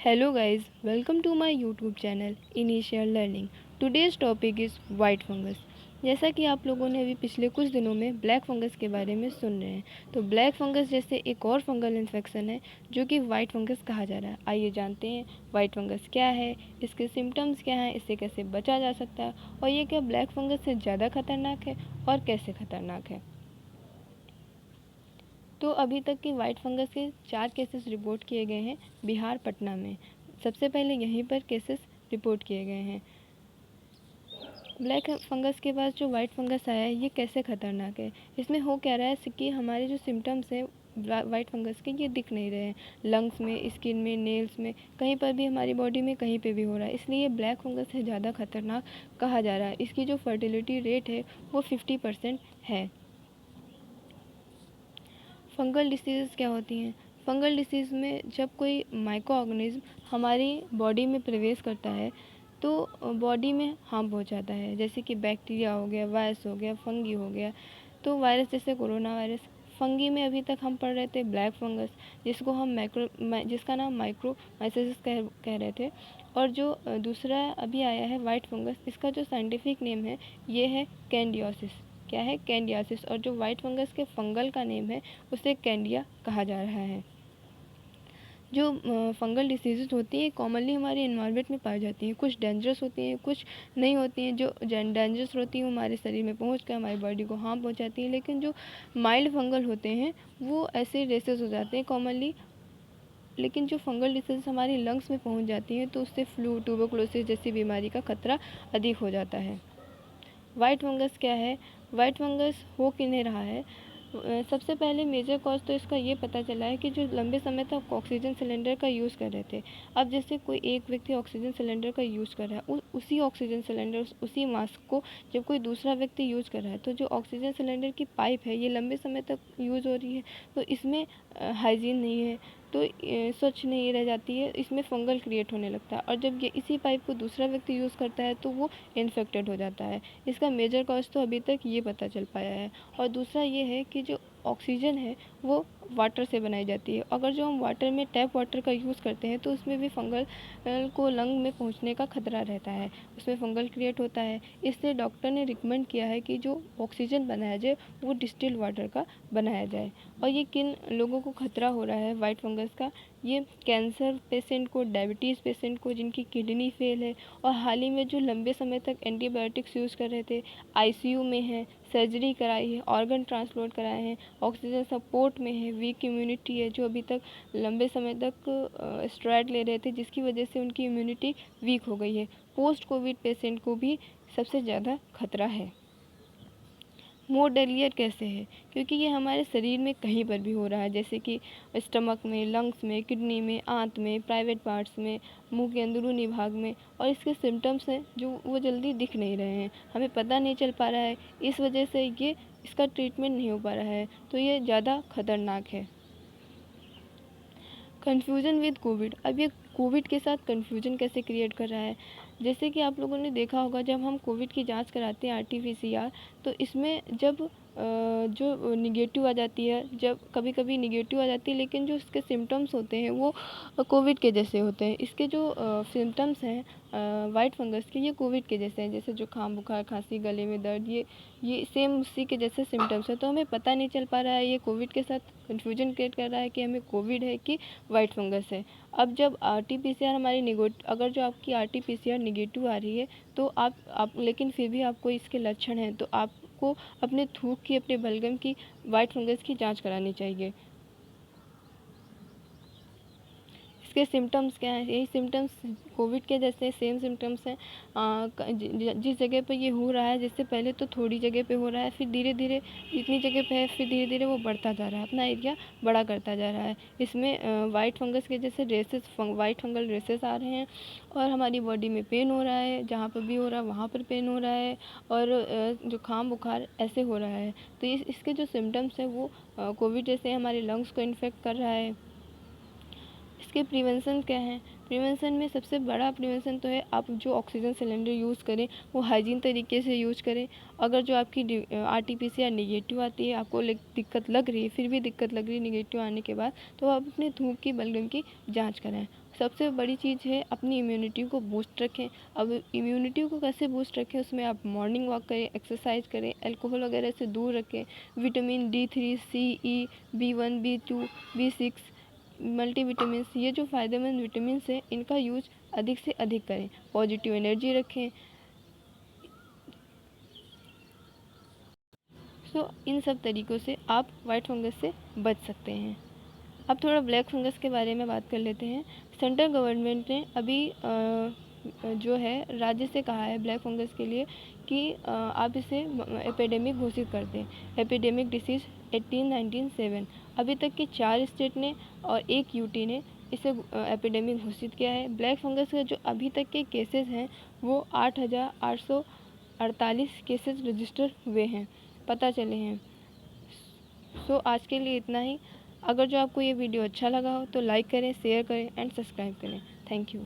Hello guys, welcome to my YouTube channel Initial Learning. Today's topic is white fungus. जैसा कि आप लोगों ने अभी पिछले कुछ दिनों में ब्लैक फंगस के बारे में सुन रहे हैं, तो ब्लैक फंगस जैसे एक और फंगल इन्फेक्शन है जो कि वाइट फंगस कहा जा रहा है। आइए जानते हैं वाइट फंगस क्या है, इसके सिम्टम्स क्या हैं, इससे कैसे बचा जा सकता है और ये क्या ब्लैक फंगस से ज़्यादा खतरनाक है और कैसे खतरनाक है। तो अभी तक की वाइट फंगस के 4 केसेस रिपोर्ट किए गए हैं बिहार पटना में। सबसे पहले यहीं पर केसेस रिपोर्ट किए गए हैं। ब्लैक फंगस के बाद जो वाइट फंगस आया है ये कैसे ख़तरनाक है, इसमें हो क्या रहा है कि हमारे जो सिम्टम्स हैं वाइट फंगस के ये दिख नहीं रहे हैं। लंग्स में, स्किन में, नेल्स में, कहीं पर भी हमारी बॉडी में कहीं पे भी हो रहा है, इसलिए ये ब्लैक फंगस से ज़्यादा खतरनाक कहा जा रहा है। इसकी जो फर्टिलिटी रेट है वो 50% है। फंगल डिसीज़ क्या होती हैं? फंगल डिसीज़ में जब कोई माइक्रो ऑर्गेनिज्म हमारी बॉडी में प्रवेश करता है तो बॉडी में हार्म पहुंचाता है, जैसे कि बैक्टीरिया हो गया, वायरस हो गया, फंगी हो गया। तो वायरस जैसे कोरोना वायरस, फंगी में अभी तक हम पढ़ रहे थे ब्लैक फंगस, जिसको हम जिसका नाम माइक्रोमाइसिस कह रहे थे। और जो दूसरा अभी आया है वाइट फंगस, इसका जो साइंटिफिक नेम है ये है कैंडियोसिस। क्या है? कैंडियासिस। और जो वाइट फंगस के फंगल का नेम है उसे कैंडिया कहा जा रहा है। जो फंगल डिसीज़ होती हैं कॉमनली हमारे इन्वायरमेंट में पाई जाती हैं। कुछ डेंजरस होती हैं, कुछ नहीं होती हैं। जो डेंजरस होती हैं वो हमारे शरीर में पहुँच कर हमारी बॉडी को हार्म पहुँचाती हैं, लेकिन जो माइल्ड फंगल होते हैं वो ऐसे रेसेस हो जाते हैं कॉमनली। लेकिन जो फंगल डिसीज़ हमारी लंग्स में पहुँच जाती हैं तो उससे फ्लू, ट्यूबरकुलोसिस जैसी बीमारी का खतरा अधिक हो जाता है। वाइट फंगस क्या है? वाइट फंगस हो क्यों नहीं रहा है? सबसे पहले मेजर कॉज तो इसका ये पता चला है कि जो लंबे समय तक ऑक्सीजन सिलेंडर का यूज़ कर रहे थे, अब जैसे कोई एक व्यक्ति ऑक्सीजन सिलेंडर का यूज़ कर रहा है, उसी ऑक्सीजन सिलेंडर, उसी मास्क को जब कोई दूसरा व्यक्ति यूज़ कर रहा है, तो जो ऑक्सीजन सिलेंडर की पाइप है ये लंबे समय तक यूज़ हो रही है, तो इसमें हाइजीन नहीं है, तो स्वच्छ नहीं रह जाती है, इसमें फंगल क्रिएट होने लगता है। और जब ये इसी पाइप को दूसरा व्यक्ति यूज़ करता है तो वो इन्फेक्टेड हो जाता है। इसका मेजर कॉज तो अभी तक ये पता चल पाया है। और दूसरा ये है कि जो ऑक्सीजन है वो वाटर से बनाई जाती है। अगर जो हम वाटर में टैप वाटर का यूज़ करते हैं तो उसमें भी फंगल को लंग में पहुंचने का खतरा रहता है, उसमें फंगल क्रिएट होता है। इसलिए डॉक्टर ने रिकमेंड किया है कि जो ऑक्सीजन बनाया जाए वो डिस्टिल्ड वाटर का बनाया जाए। और ये किन लोगों को खतरा हो रहा है वाइट फंगस का? ये कैंसर पेशेंट को, डायबिटीज़ पेशेंट को जिनकी किडनी फेल है, और हाल ही में जो लंबे समय तक एंटीबायोटिक्स यूज़ कर रहे थे, आईसीयू में हैं, सर्जरी कराई है, ऑर्गन ट्रांसप्लांट कराए हैं, ऑक्सीजन सपोर्ट में है, वीक इम्यूनिटी है, जो अभी तक लंबे समय तक स्टेरॉइड ले रहे थे जिसकी वजह से उनकी इम्यूनिटी वीक हो गई है। पोस्ट कोविड पेशेंट को भी सबसे ज़्यादा खतरा है। मोर डेलियर कैसे है? क्योंकि ये हमारे शरीर में कहीं पर भी हो रहा है, जैसे कि स्टमक में, लंग्स में, किडनी में, आंत में, प्राइवेट पार्ट्स में, मुंह के अंदरूनी भाग में। और इसके सिम्टम्स हैं जो वो जल्दी दिख नहीं रहे हैं, हमें पता नहीं चल पा रहा है, इस वजह से ये इसका ट्रीटमेंट नहीं हो पा रहा है, तो ये ज़्यादा खतरनाक है। Confusion with Covid. अब ये कोविड के साथ कन्फ्यूजन कैसे क्रिएट कर रहा है? जैसे कि आप लोगों ने देखा होगा जब हम कोविड की जांच कराते हैं आरटीपीसीआर, तो इसमें जब जो निगेटिव आ जाती है, जब कभी कभी निगेटिव आ जाती है, लेकिन जो इसके सिम्टम्स होते हैं वो कोविड के जैसे होते हैं। इसके जो सिम्टम्स हैं वाइट फंगस के, ये कोविड के जैसे हैं, जैसे जुकाम, बुखार, खांसी, गले में दर्द, ये सेम उसी के जैसे सिम्टम्स हैं। तो हमें पता नहीं चल पा रहा है, ये कोविड के साथ कन्फ्यूजन क्रिएट कर रहा है कि हमें कोविड है कि वाइट फंगस है। अब जब आरटीपीसीआर हमारी अगर जो आपकी आरटीपीसीआर निगेटिव आ रही है तो आप लेकिन फिर भी आपको इसके लक्षण हैं, तो आपको अपने थूक की, अपने बलगम की वाइट फंगस की जांच करानी चाहिए। इसके सिम्टम्स क्या हैं? यही सिम्टम्स कोविड के जैसे सेम सिम्टम्स हैं। जिस जगह पे ये हो रहा है, जिससे पहले तो थोड़ी जगह पे हो रहा है, फिर धीरे धीरे जितनी जगह पे है फिर धीरे धीरे वो बढ़ता जा रहा है, अपना एरिया बड़ा करता जा रहा है। इसमें वाइट फंगस के जैसे वाइट फंगल रेसेस आ रहे हैं, और हमारी बॉडी में पेन हो रहा है, जहाँ पर भी हो रहा है वहाँ पर पेन हो रहा है, और जुकाम, बुखार ऐसे हो रहा है। तो इसके जो सिम्टम्स हैं वो कोविड जैसे हमारे लंग्स को इन्फेक्ट कर रहा है। इसके प्रिवेंशन क्या है? प्रिवेंशन में सबसे बड़ा प्रिवेंशन तो है आप जो ऑक्सीजन सिलेंडर यूज़ करें वो हाइजीन तरीके से यूज़ करें। अगर जो आपकी आरटीपीसीआर निगेटिव आती है, आपको दिक्कत लग रही है, फिर भी दिक्कत लग रही है निगेटिव आने के बाद, तो आप अपने थूक की, बलगम की जांच कराएं। सबसे बड़ी चीज़ है अपनी इम्यूनिटी को बूस्ट रखें। अब इम्यूनिटी को कैसे बूस्ट रखें, उसमें आप मॉर्निंग वॉक करें, एक्सरसाइज करें, अल्कोहल वगैरह से दूर रखें, vitamin D3, C, E, B1, B2, B6, multivitamins, ये जो फ़ायदेमंद विटामिन्स हैं इनका यूज अधिक से अधिक करें। पॉजिटिव एनर्जी रखें। सो इन सब तरीक़ों से आप वाइट फंगस से बच सकते हैं। अब थोड़ा ब्लैक फंगस के बारे में बात कर लेते हैं। सेंट्रल गवर्नमेंट ने अभी जो है राज्य से कहा है ब्लैक फंगस के लिए कि आप इसे एपिडेमिक घोषित कर दें, एपिडेमिक डिसीज़ 1897। अभी तक के 4 स्टेट ने और 1 यूटी ने इसे एपिडेमिक घोषित किया है। ब्लैक फंगस के जो अभी तक के केसेस हैं वो 8,848 केसेस रजिस्टर हुए हैं, पता चले हैं। सो आज के लिए इतना ही। अगर जो आपको ये वीडियो अच्छा लगा हो तो लाइक करें, शेयर करें एंड सब्सक्राइब करें। Thank you.